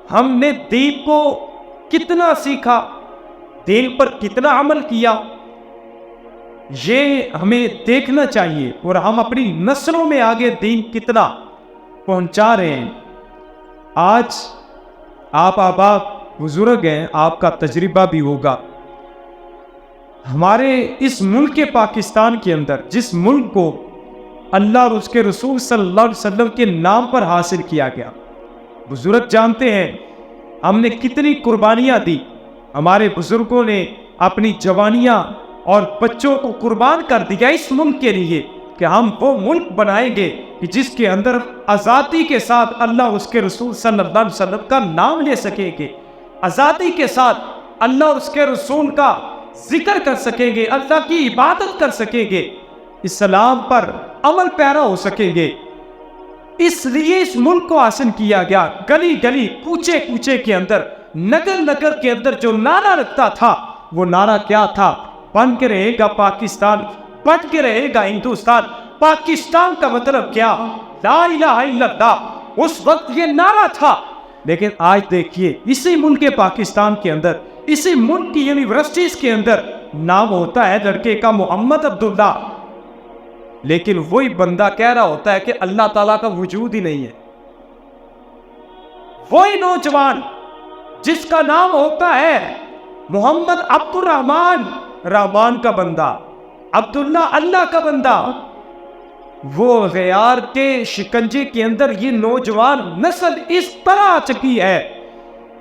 ہم نے دین کو کتنا سیکھا، دین پر کتنا عمل کیا، یہ ہمیں دیکھنا چاہیے، اور ہم اپنی نسلوں میں آگے دین کتنا پہنچا رہے ہیں۔ آج آپ آبا بزرگ ہیں، آپ کا تجربہ بھی ہوگا، ہمارے اس ملک پاکستان کے اندر، جس ملک کو اللہ اور اس کے رسول صلی اللہ علیہ وسلم کے نام پر حاصل کیا گیا، بزرگ جانتے ہیں ہم نے کتنی قربانیاں دی۔ ہمارے بزرگوں نے اپنی جوانیاں اور بچوں کو قربان کر دیا اس ملک کے لیے کہ ہم وہ ملک بنائیں گے کہ جس کے اندر آزادی کے ساتھ اللہ اس کے رسول صلی اللہ علیہ وسلم کا نام لے سکیں گے، آزادی کے ساتھ اللہ اور اس کے رسول کا ذکر کر سکیں گے، اللہ کی عبادت کر سکیں گے، اسلام پر عمل پیرا ہو سکیں گے۔ اس لیے اس ملک کو حاصل کیا گیا۔ گلی گلی، کوچے کوچے کے اندر، نگر نگر کے اندر جو نعرہ رکھتا تھا، وہ نعرہ کیا تھا؟ بن کے رہے گا پاکستان، بن کے رہے گا ہندوستان۔ پاکستان کا مطلب کیا؟ لا الہ الا اللہ، اس وقت یہ نعرہ تھا۔ لیکن آج دیکھیے اسی ملک پاکستان کے اندر، اسی ملک کی یونیورسٹیز کے اندر نام ہوتا ہے لڑکے کا محمد عبداللہ، لیکن وہی بندہ کہہ رہا ہوتا ہے کہ اللہ تعالیٰ کا وجود ہی نہیں ہے۔ وہی نوجوان جس کا نام ہوتا ہے محمد عبد الرحمن، رحمان کا بندہ، عبداللہ اللہ کا بندہ، وہ غیار کے شکنجے کے اندر یہ نوجوان نسل اس طرح آ چکی ہے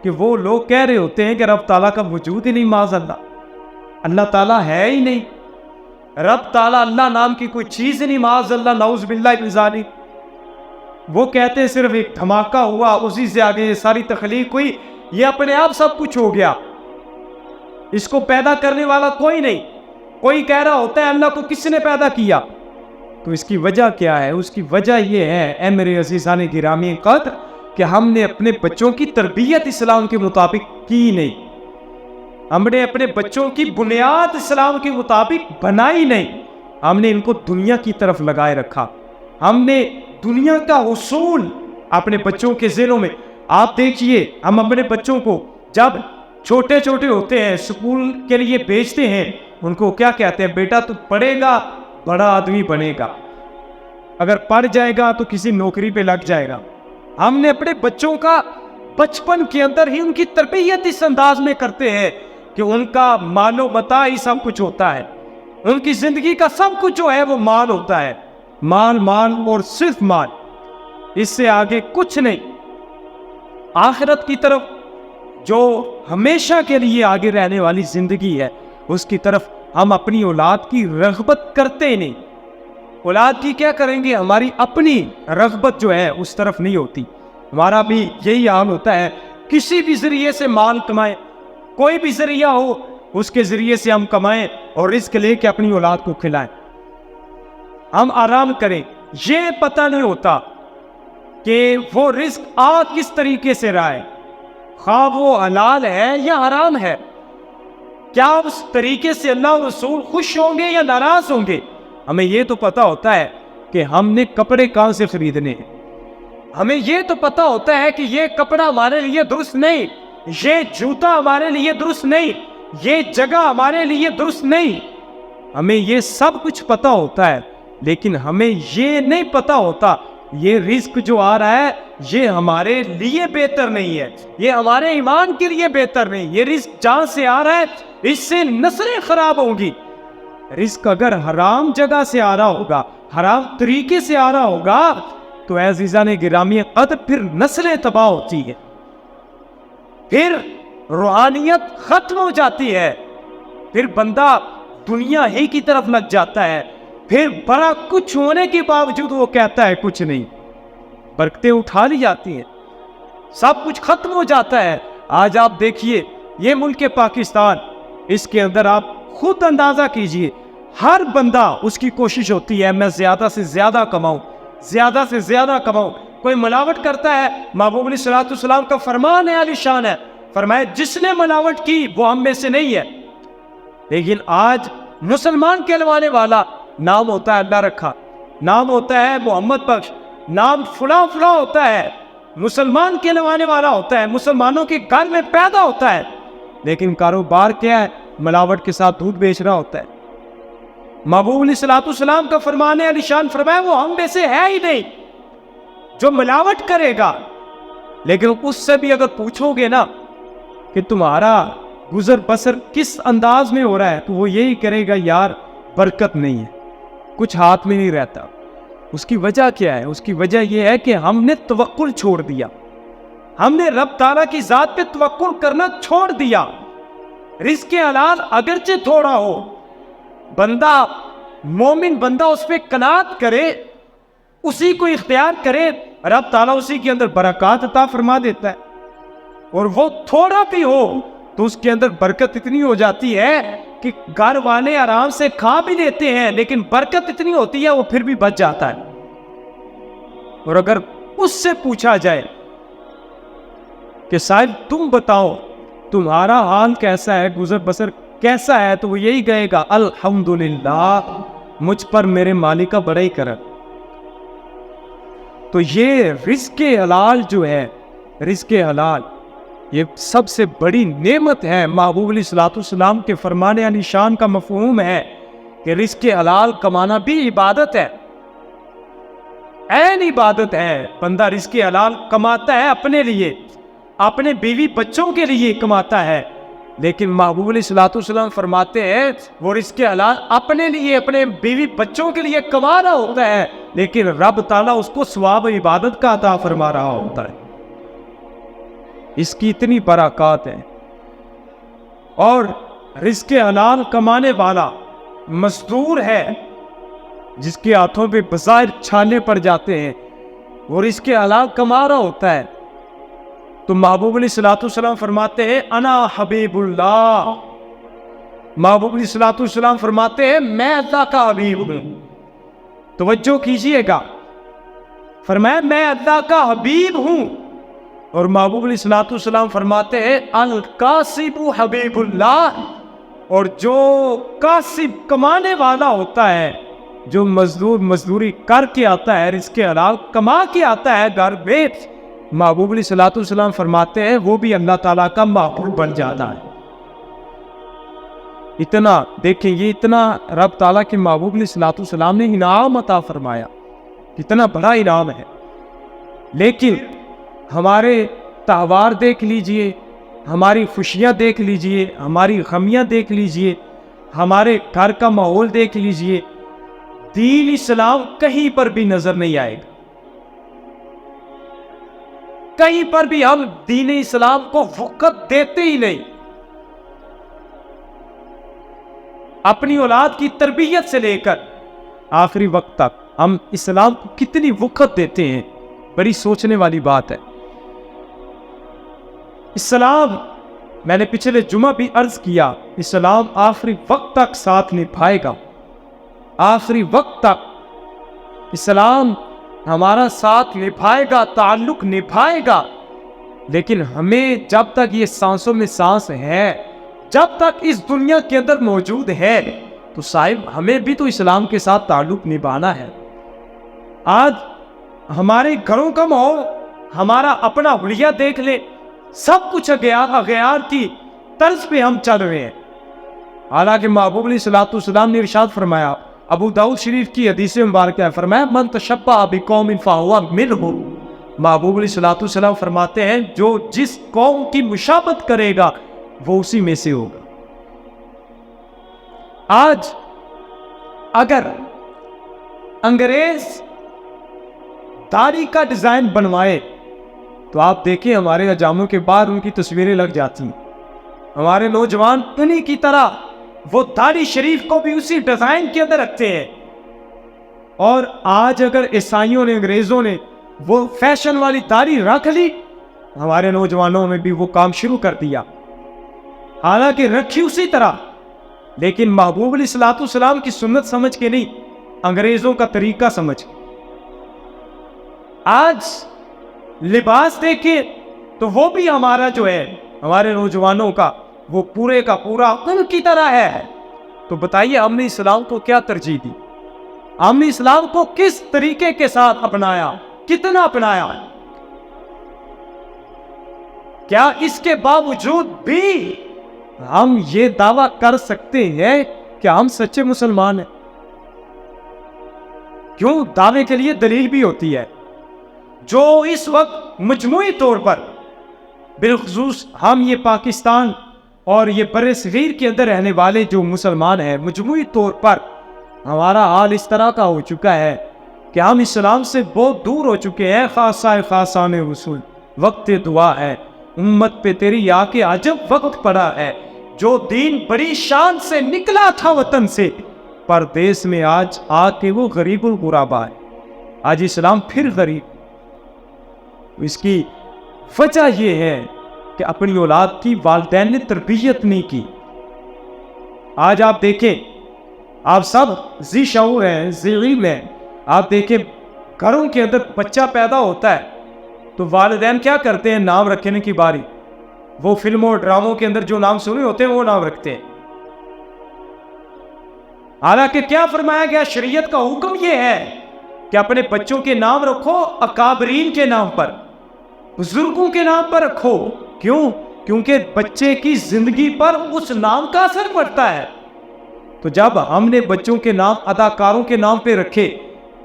کہ وہ لوگ کہہ رہے ہوتے ہیں کہ رب تعالیٰ کا وجود ہی نہیں، معاذ اللہ، اللہ تعالیٰ ہے ہی نہیں، رب تعالیٰ اللہ نام کی کوئی چیز ہی نہیں، معاذ اللہ، نعوذ باللہ من ذالک۔ وہ کہتے ہیں صرف ایک دھماکہ ہوا، اسی سے آگے یہ ساری تخلیق ہوئی، یہ اپنے آپ سب کچھ ہو گیا، اس کو پیدا کرنے والا کوئی نہیں۔ کوئی کہہ رہا ہوتا ہے اللہ کو کس نے پیدا کیا، تو اس کی وجہ کیا ہے؟ اس کی وجہ یہ ہے اے میرے عزیزان گرامی قدر کہ ہم نے اپنے بچوں کی تربیت اسلام کے مطابق کی نہیں، ہم نے اپنے بچوں کی بنیاد اسلام کے مطابق بنائی نہیں، ہم نے ان کو دنیا کی طرف لگائے رکھا، ہم نے دنیا کا اصول اپنے بچوں کے ذہنوں میں۔ آپ دیکھیے ہم اپنے بچوں کو جب چھوٹے چھوٹے ہوتے ہیں اسکول کے لیے بھیجتے ہیں، ان کو کیا کہتے ہیں؟ بیٹا تو پڑھے گا بڑا آدمی بنے گا، اگر پڑھ جائے گا تو کسی نوکری پہ لگ جائے گا۔ ہم نے اپنے بچوں کا بچپن کے اندر ہی ان کی تربیت اس انداز میں کرتے ہیں کہ ان کا مال و متاع ہی سب کچھ ہوتا ہے، ان کی زندگی کا سب کچھ جو ہے وہ مال ہوتا ہے، مال مال اور صرف مال، اس سے آگے کچھ نہیں۔ آخرت کی طرف جو ہمیشہ کے لیے آگے رہنے والی زندگی ہے، اس کی طرف ہم اپنی اولاد کی رغبت کرتے نہیں۔ اولاد کی کیا کریں گے؟ ہماری اپنی رغبت جو ہے اس طرف نہیں ہوتی۔ ہمارا بھی یہی حال ہوتا ہے، کسی بھی ذریعے سے مال کمائیں، کوئی بھی ذریعہ ہو اس کے ذریعے سے ہم کمائیں اور رزق لے کے اپنی اولاد کو کھلائیں، ہم آرام کریں۔ یہ پتہ نہیں ہوتا کہ وہ رزق آ کس طریقے سے رہا ہے، خواہ وہ حلال ہے یا حرام ہے، کیا اس طریقے سے اللہ و رسول خوش ہوں گے یا ناراض ہوں گے۔ ہمیں یہ تو پتہ ہوتا ہے کہ ہم نے کپڑے کہاں سے خریدنے ہیں، ہمیں یہ تو پتہ ہوتا ہے کہ یہ کپڑا ہمارے لیے درست نہیں، یہ جوتا ہمارے لیے درست نہیں، یہ جگہ ہمارے لیے درست نہیں، ہمیں یہ سب کچھ پتہ ہوتا ہے، لیکن ہمیں یہ نہیں پتہ ہوتا یہ رزق جو آ رہا ہے یہ ہمارے لیے بہتر نہیں ہے، یہ ہمارے ایمان کے لیے بہتر نہیں۔ یہ رزق جہاں سے آ رہا ہے اس سے نسلیں خراب ہوں گی۔ رزق اگر حرام جگہ سے آ رہا ہوگا، حرام طریقے سے آ رہا ہوگا، تو اے عزیزان گرامی قدر پھر نسلیں تباہ ہوتی ہیں، پھر روحانیت ختم ہو جاتی ہے، پھر بندہ دنیا ہی کی طرف لگ جاتا ہے، پھر بڑا کچھ ہونے کے باوجود وہ کہتا ہے کچھ نہیں، برکتیں اٹھا لی جاتی ہیں، سب کچھ ختم ہو جاتا ہے۔ آج آپ دیکھیے یہ ملک پاکستان، اس کے اندر آپ خود اندازہ کیجئے، ہر بندہ اس کی کوشش ہوتی ہے میں زیادہ سے زیادہ کماؤں، زیادہ سے زیادہ کماؤں۔ کوئی ملاوٹ کرتا ہے، محبوب علیہ الصلوۃ والسلام کا فرمان ہے، عالی شان ہے، فرمایا جس نے ملاوٹ کی وہ ہم میں سے نہیں ہے۔ لیکن آج مسلمان کہلوانے والا نام ہوتا ہے اللہ رکھا، نام ہوتا ہے محمد بخش، نام فلاں فلاں ہوتا ہے، مسلمان کہلوانے والا ہوتا ہے, مسلمانوں کے گھر میں پیدا ہوتا ہے, لیکن کاروبار کیا ہے؟ ملاوٹ کے ساتھ دودھ بیچ رہا ہوتا ہے. محبوب علیہ الصلوۃ والسلام کا فرمان ہے, علی شان فرمایا, وہ ہم میں سے ہے ہی نہیں جو ملاوٹ کرے گا. لیکن اس سے بھی اگر پوچھو گے نا کہ تمہارا گزر بسر کس انداز میں ہو رہا ہے, تو وہ یہی کرے گا, یار برکت نہیں ہے, کچھ ہاتھ میں نہیں رہتا. اس کی وجہ کیا ہے؟ اس کی وجہ یہ ہے کہ ہم نے توکل چھوڑ دیا, ہم نے رب تعالیٰ کی ذات پہ توکل کرنا چھوڑ دیا. رزق حلال اگرچہ تھوڑا ہو, بندہ مومن بندہ اس پہ قناعت کرے, اسی کو اختیار کرے, رب تعالیٰ اسی کے اندر برکات عطا فرما دیتا ہے. اور وہ تھوڑا بھی ہو تو اس کے اندر برکت اتنی ہو جاتی ہے کہ گھر والے آرام سے کھا بھی لیتے ہیں, لیکن برکت اتنی ہوتی ہے وہ پھر بھی بچ جاتا ہے. اور اگر اس سے پوچھا جائے کہ صاحب تم بتاؤ تمہارا حال کیسا ہے, گزر بسر کیسا ہے, تو وہ یہی کہے گا, الحمدللہ مجھ پر میرے مالک کا بڑا ہی کرم. تو یہ رزق حلال جو ہے, رزق حلال یہ سب سے بڑی نعمت ہے. محبوب علیہ الصلوۃ والسلام کے فرمان علی شان کا مفہوم ہے کہ رزق حلال کمانا بھی عبادت ہے, عین عبادت ہے. بندہ رزق حلال کماتا ہے اپنے لیے, اپنے بیوی بچوں کے لیے کماتا ہے, لیکن محبوب علیہ الصلوۃ والسلام فرماتے ہیں وہ رزق حلال اپنے لیے, اپنے بیوی بچوں کے لیے کما رہا ہوتا ہے, لیکن رب تعالیٰ اس کو ثواب عبادت کا عطا فرما رہا ہوتا ہے. اس کی اتنی برکات ہے. اور رزق حلال کمانے والا مزدور ہے جس کے ہاتھوں پہ بظاہر چھانے پڑ جاتے ہیں, وہ رزق حلال کما رہا ہوتا ہے. تو محبوب علیہ الصلوۃ والسلام فرماتے ہیں انا حبیب اللہ, محبوب علیہ الصلوۃ والسلام فرماتے ہیں میں اللہ کا حبیب ہوں. توجہ کیجئے گا, فرمایا میں اللہ کا حبیب ہوں. اور محبوب علیہ الصلوۃ والسلام فرماتے ہیں الکاسب حبیب اللہ, اور جو کاسب کمانے والا ہوتا ہے, جو مزدور مزدوری کر کے آتا ہے, رزق حلال کما کے آتا ہے گھر میں, محبوب علیہ الصلوۃ والسلام فرماتے ہیں وہ بھی اللہ تعالیٰ کا محبوب بن جاتا ہے. اتنا دیکھیں, یہ اتنا رب تعالیٰ کے محبوب علیہ الصلوۃ والسلام نے انعام عطا فرمایا, کتنا بڑا انعام ہے. لیکن ہمارے تہوار دیکھ لیجئے, ہماری خوشیاں دیکھ لیجئے, ہماری غمیاں دیکھ لیجئے, ہمارے گھر کا ماحول دیکھ لیجئے, دین اسلام کہیں پر بھی نظر نہیں آئے گا. کہیں پر بھی ہم دین اسلام کو وقت دیتے ہی نہیں. اپنی اولاد کی تربیت سے لے کر آخری وقت تک ہم اسلام کو کتنی وقت دیتے ہیں, بڑی سوچنے والی بات ہے. اسلام, میں نے پچھلے جمعہ بھی عرض کیا, اسلام آخری وقت تک ساتھ نبھائے گا. آخری وقت تک اسلام ہمارا ساتھ نبھائے گا, تعلق نبھائے گا. لیکن ہمیں جب تک یہ سانسوں میں سانس ہے, جب تک اس دنیا کے اندر موجود ہے, تو صاحب ہمیں بھی تو اسلام کے ساتھ تعلق نبھانا ہے. آج ہمارے گھروں کا ماحول, ہمارا اپنا حلیہ دیکھ لے, سب کچھ اغیار کی طرز پہ ہم چل رہے ہیں. حالانکہ محبوب علیہ الصلوۃ والسلام نے ارشاد فرمایا, ابو داؤد شریف کی حدیث مبارکہ ہے, فرمایا من تشبہ بقوم فہو منہم. محبوب علیہ الصلوۃ والسلام فرماتے ہیں جو جس قوم کی مشابہت کرے گا وہ اسی میں سے ہوگا. آج اگر انگریز داڑھی کا ڈیزائن بنوائے تو آپ دیکھیں ہمارے حجاموں کے بعد ان کی تصویریں لگ جاتی ہیں. ہمارے نوجوان انہی کی طرح وہ داڑھی شریف کو بھی اسی ڈیزائن کے اندر رکھتے ہیں. اور آج اگر عیسائیوں نے, انگریزوں نے وہ فیشن والی داڑھی رکھ لی, ہمارے نوجوانوں میں بھی وہ کام شروع کر دیا, حالانکہ رکھی اسی طرح, لیکن محبوب علیہ الصلوۃ والسلام کی سنت سمجھ کے نہیں, انگریزوں کا طریقہ سمجھ کے. آج لباس دیکھیں تو وہ بھی ہمارا جو ہے, ہمارے نوجوانوں کا وہ پورے کا پورا ان کی طرح ہے. تو بتائیے ہم نے اسلام کو کیا ترجیح دی, ہم نے اسلام کو کس طریقے کے ساتھ اپنایا, کتنا اپنایا. کیا اس کے باوجود بھی ہم یہ دعویٰ کر سکتے ہیں کہ ہم سچے مسلمان ہیں؟ کیوں؟ دعوے کے لیے دلیل بھی ہوتی ہے. جو اس وقت مجموعی طور پر بالخصوص ہم یہ پاکستان اور یہ بر صغیر کے اندر رہنے والے جو مسلمان ہیں، مجموعی طور پر ہمارا حال اس طرح کا ہو چکا ہے کہ ہم اسلام سے بہت دور ہو چکے ہیں. خاصہ خاصان رسول وقت دعا ہے، امت پہ تیری آ کے عجب وقت پڑا ہے. جو دین بڑی شان سے نکلا تھا وطن سے، پردیس میں آج آ کے وہ غریب الغربا ہے. آج اسلام پھر غریب. اس کی وجہ یہ ہے کہ اپنی اولاد کی والدین نے تربیت نہیں کی. آج آپ دیکھیں، آپ سب ذی شعور ہیں، ذی علم ہیں. آپ دیکھیں گھروں کے اندر بچہ پیدا ہوتا ہے تو والدین کیا کرتے ہیں؟ نام رکھنے کی باری وہ فلموں اور ڈراموں کے اندر جو نام سنے ہوتے ہیں وہ نام رکھتے ہیں. حالانکہ کیا فرمایا گیا؟ شریعت کا حکم یہ ہے کہ اپنے بچوں کے نام رکھو اکابرین کے نام پر، بزرگوں کے نام پر رکھو. کیوں؟ کیونکہ بچے کی زندگی پر اس نام کا اثر پڑتا ہے. تو جب ہم نے بچوں کے نام اداکاروں کے نام پہ رکھے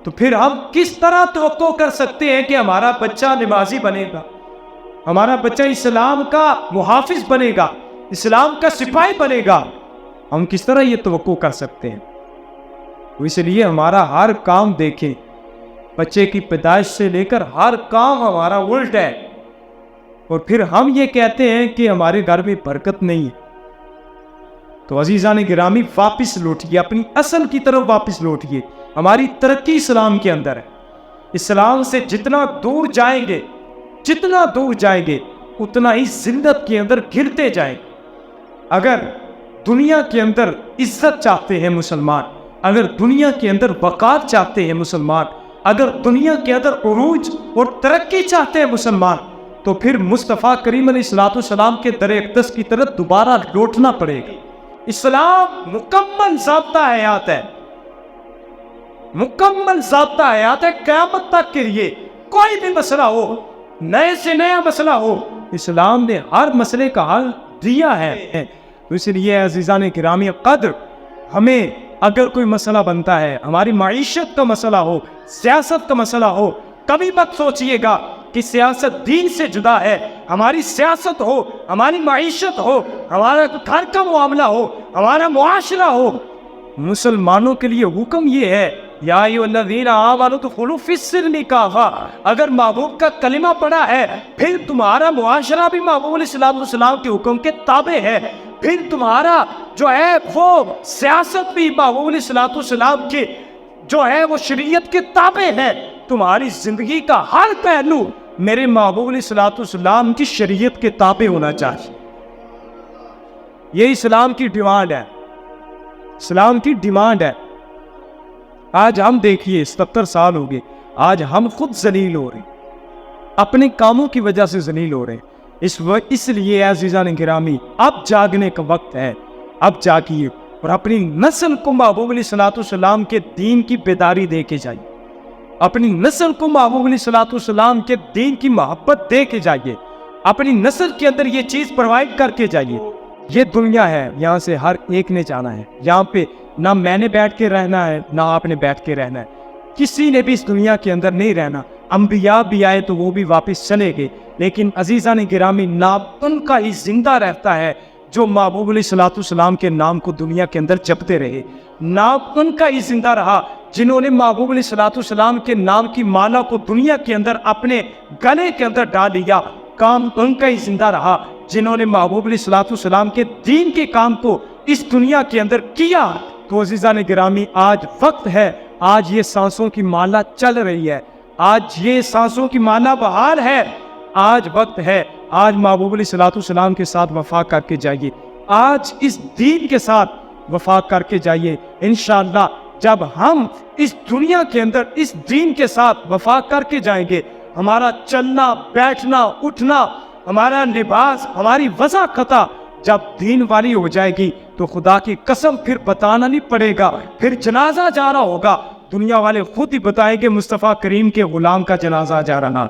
تو پھر ہم کس طرح توقع کر سکتے ہیں کہ ہمارا بچہ نمازی بنے گا، ہمارا بچہ اسلام کا محافظ بنے گا، اسلام کا سپاہی بنے گا؟ ہم کس طرح یہ توقع کر سکتے ہیں؟ اس لیے ہمارا ہر کام دیکھیں، بچے کی پیدائش سے لے کر ہر کام ہمارا الٹ ہے. اور پھر ہم یہ کہتے ہیں کہ ہمارے گھر میں برکت نہیں ہے. تو عزیزان گرامی، واپس لوٹیے، اپنی اصل کی طرف واپس لوٹیے. ہماری ترقی اسلام کے اندر ہے. اسلام سے جتنا دور جائیں گے، جتنا دور جائیں گے، اتنا ہی ذلت کے اندر گرتے جائیں گے. اگر دنیا کے اندر عزت چاہتے ہیں مسلمان، اگر دنیا کے اندر وقار چاہتے ہیں مسلمان، اگر دنیا کے اندر عروج اور ترقی چاہتے ہیں مسلمان، تو پھر مصطفیٰ کریم علیہ السلام کے در اقدس کی طرف دوبارہ لوٹنا پڑے گا. اسلام مکمل ضابطہ حیات ہے، مکمل ضابطہ حیات ہے قیامت تک کے لیے. کوئی بھی مسئلہ ہو، نئے سے نیا مسئلہ ہو، اسلام نے ہر مسئلے کا حل دیا ہے. اس لیے عزیزان گرامی قدر، ہمیں اگر کوئی مسئلہ بنتا ہے، ہماری معیشت کا مسئلہ ہو، سیاست کا مسئلہ ہو، کبھی مت سوچئے گا کہ سیاست دین سے جدا ہے. ہماری سیاست ہو، ہماری معیشت ہو، ہمارا گھر کا معاملہ ہو، ہمارا معاشرہ ہو، مسلمانوں کے لیے حکم یہ ہے، یا ایھا الذین آمنوا ادخلوا فی السلم کافہ. اگر محبوب کا کلمہ پڑا ہے، پھر تمہارا معاشرہ بھی محبوب علیہ السلام کے حکم کے تابع ہے. پھر تمہارا جو ہے وہ سیاست بھی محبوب علیہ السلام کے جو ہے وہ شریعت کے تابع ہے. تمہاری زندگی کا ہر پہلو میرے محبوب علیہ السلام کی شریعت کے تابع ہونا چاہیے. یہ اسلام کی ڈیمانڈ ہے، اسلام کی ڈیمانڈ ہے. آج ہم دیکھیے 70 سال ہو گئے، آج ہم خود ذلیل ہو رہے ہیں، اپنے کاموں کی وجہ سے ذلیل ہو رہے ہیں. اس لیے عزیزان گرامی، اب جاگنے کا وقت ہے. اب جاگیے اور اپنی نسل کو محبوب علیہ السلام کے دین کی بیداری دے کے جائیے. اپنی نسل کو محبوب علیہ السلام کے دین کی محبت دے کے جائیے. اپنی نسل کے اندر یہ چیز پرووائڈ کر کے جائیے. یہ دنیا ہے، یہاں سے ہر ایک نے جانا ہے. یہاں پہ نہ میں نے بیٹھ کے رہنا ہے، نہ آپ نے بیٹھ کے رہنا ہے. کسی نے بھی اس دنیا کے اندر نہیں رہنا. انبیاء بھی آئے تو وہ بھی واپس چلے گئے، لیکن عزیزان گرامی نام ان کا ہی زندہ رہتا ہے جو محبوب علیہ السلام کے نام کو دنیا کے اندر جپتے رہے. نام ان کا ہی زندہ رہا جنہوں نے محبوب علیہ السلام کے نام کی مالا کو دنیا کے اندر اپنے گلے کے اندر ڈال لیا. کام ان کا ہی زندہ رہا جنہوں نے محبوب علیہ السلام کے دین کے کام کو اس دنیا کے اندر کیا. تو عزیزان گرامی، آج وقت ہے، آج یہ سانسوں کی مالا چل رہی ہے، آج یہ سانسوں کی مالا بحال ہے. آج وقت ہے، آج محبوب علیہ السلام کے ساتھ وفا کر کے جائیے. آج اس دین کے ساتھ وفا کر کے جائیے. انشاءاللہ جب ہم اس دنیا کے اندر اس دین کے ساتھ وفا کر کے جائیں گے، ہمارا چلنا، بیٹھنا، اٹھنا، ہمارا لباس، ہماری وضاحت جب دین والی ہو جائے گی تو خدا کی قسم پھر بتانا نہیں پڑے گا. پھر جنازہ جا رہا ہوگا، دنیا والے خود ہی بتائیں گے مصطفیٰ کریم کے غلام کا جنازہ جا رہا.